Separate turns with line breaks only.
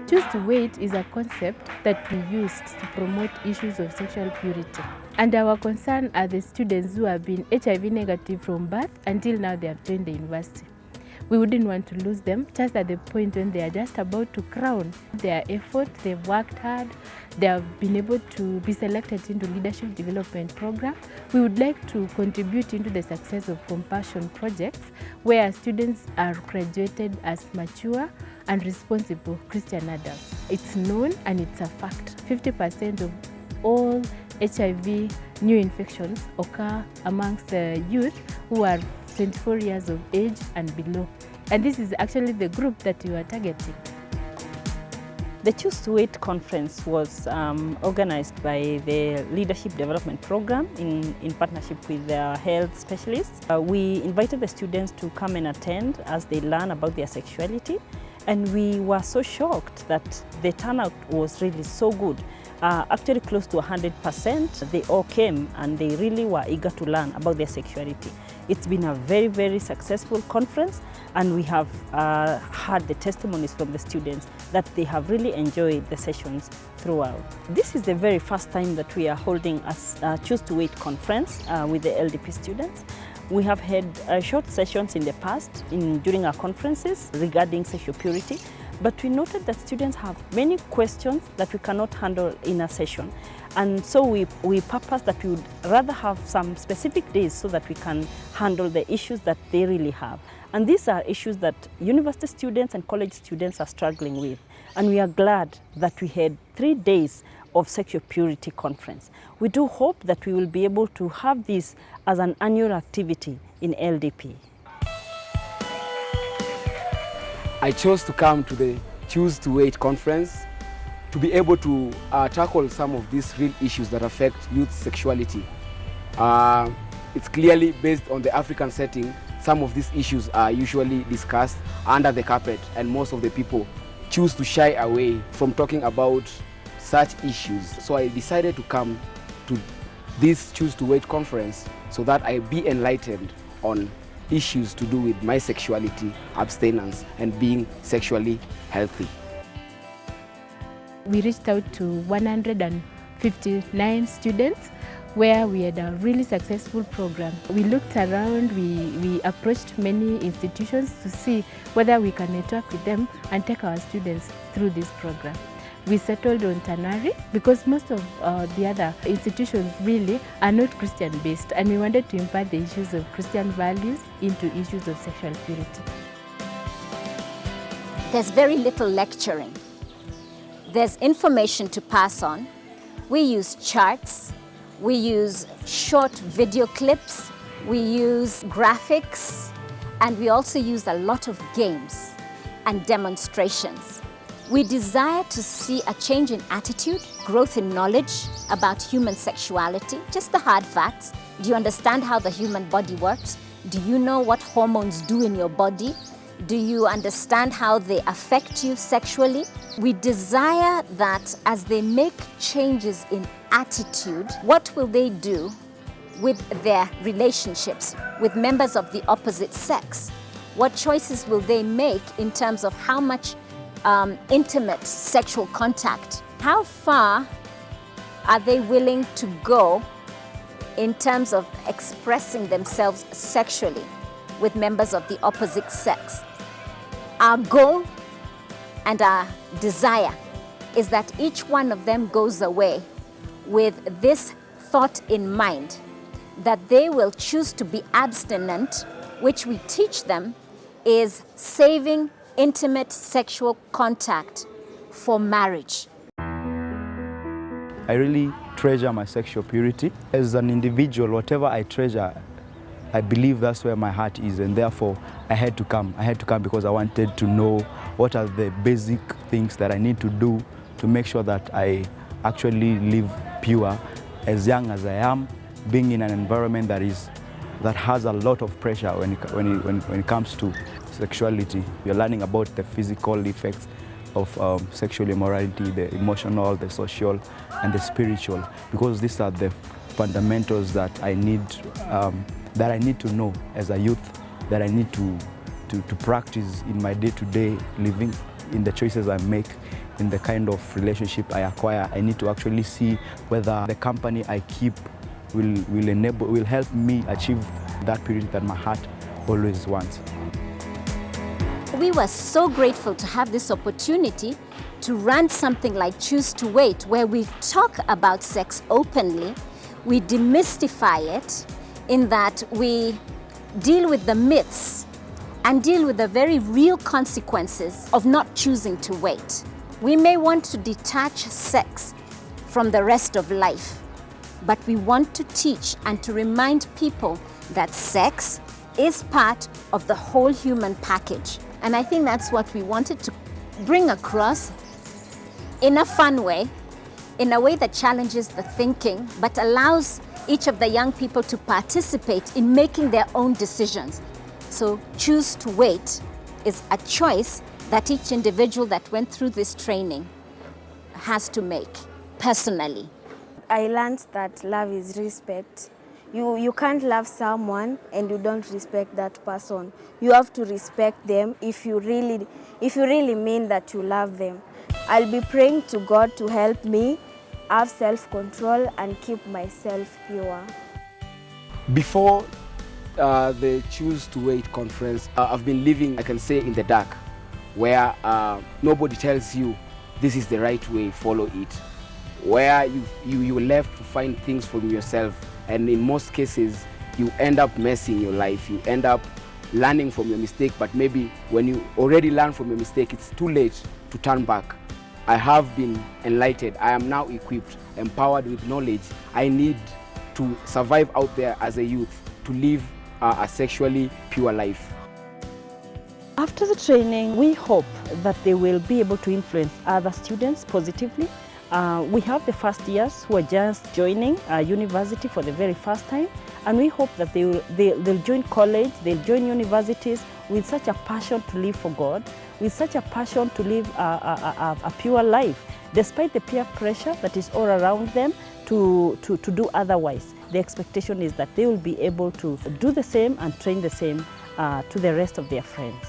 Choose to Wait is a concept that we used to promote issues of sexual purity. And our concern are the students who have been HIV negative from birth until now they have joined the university. We wouldn't want to lose them just at the point when they are just about to crown their effort. They've worked hard, they have been able to be selected into leadership development program. We would like to contribute into the success of compassion projects where students are graduated as mature and responsible Christian adults. It's known and it's a fact. 50% of all HIV new infections occur amongst the youth who are 24 years of age and below. And this is actually the group that you are targeting.
The Choose to Wait conference was organized by the Leadership Development Program in partnership with the health specialists. We invited the students to come and attend as they learn about their sexuality. And we were so shocked that the turnout was really so good. Actually close to 100%, they all came and they really were eager to learn about their sexuality. It's been a very, very successful conference, and we have heard the testimonies from the students that they have really enjoyed the sessions throughout. This is the very first time that we are holding a Choose to Wait conference with the LDP students. We have had short sessions in the past during our conferences regarding sexual purity, but we noted that students have many questions that we cannot handle in a session. And so we purpose that we would rather have some specific days so that we can handle the issues that they really have. And these are issues that university students and college students are struggling with. And we are glad that we had 3 days of sexual purity conference. We do hope that we will be able to have this as an annual activity in LDP.
I chose to come to the Choose to Wait conference to be able to tackle some of these real issues that affect youth sexuality. It's clearly based on the African setting. Some of these issues are usually discussed under the carpet, and most of the people choose to shy away from talking about such issues. So I decided to come to this Choose to Wait conference so that I be enlightened on issues to do with my sexuality, abstinence, and being sexually healthy.
We reached out to 159 students where we had a really successful program. We looked around, we approached many institutions to see whether we can network with them and take our students through this program. We settled on Tanari because most of the other institutions really are not Christian based, and we wanted to impart the issues of Christian values into issues of sexual purity.
There's very little lecturing. There's information to pass on. We use charts, we use short video clips, we use graphics, and we also use a lot of games and demonstrations. We desire to see a change in attitude, growth in knowledge about human sexuality, just the hard facts. Do you understand how the human body works? Do you know what hormones do in your body? Do you understand how they affect you sexually? We desire that as they make changes in attitude, what will they do with their relationships with members of the opposite sex? What choices will they make in terms of how much intimate sexual contact? How far are they willing to go in terms of expressing themselves sexually with members of the opposite sex? Our goal and our desire is that each one of them goes away with this thought in mind, that they will choose to be abstinent, which we teach them is saving intimate sexual contact for marriage.
I really treasure my sexual purity. As an individual, whatever I treasure, I believe that's where my heart is, and therefore I had to come. I had to come because I wanted to know what are the basic things that I need to do to make sure that I actually live pure as young as I am, being in an environment that has a lot of pressure when it comes to sexuality. You're learning about the physical effects of sexual immorality, the emotional, the social, and the spiritual, because these are the fundamentals that I need to know as a youth, that I need to practice in my day-to-day living, in the choices I make, in the kind of relationship I acquire. I need to actually see whether the company I keep will help me achieve that purity that my heart always wants.
We were so grateful to have this opportunity to run something like Choose to Wait, where we talk about sex openly, we demystify it in that we deal with the myths and deal with the very real consequences of not choosing to wait. We may want to detach sex from the rest of life, but we want to teach and to remind people that sex is part of the whole human package. And I think that's what we wanted to bring across in a fun way, in a way that challenges the thinking, but allows each of the young people to participate in making their own decisions. So Choose to Wait is a choice that each individual that went through this training has to make personally.
I learned that love is respect. You can't love someone and you don't respect that person. You have to respect them if you really mean that you love them. I'll be praying to God to help me have self-control and keep myself pure.
Before the Choose to Wait conference, I've been living, I can say, in the dark, where nobody tells you this is the right way, follow it. Where you're left to find things from yourself, and in most cases you end up messing your life. You end up learning from your mistake, but maybe when you already learn from your mistake, it's too late to turn back. I have been enlightened. I am now equipped, empowered with knowledge. I need to survive out there as a youth, to live a sexually pure life.
After the training, we hope that they will be able to influence other students positively. We have the first years who are just joining university for the very first time, and we hope that they'll join college, they'll join universities with such a passion to live for God, with such a passion to live a pure life, despite the peer pressure that is all around them to do otherwise. The expectation is that they will be able to do the same and train the same to the rest of their friends.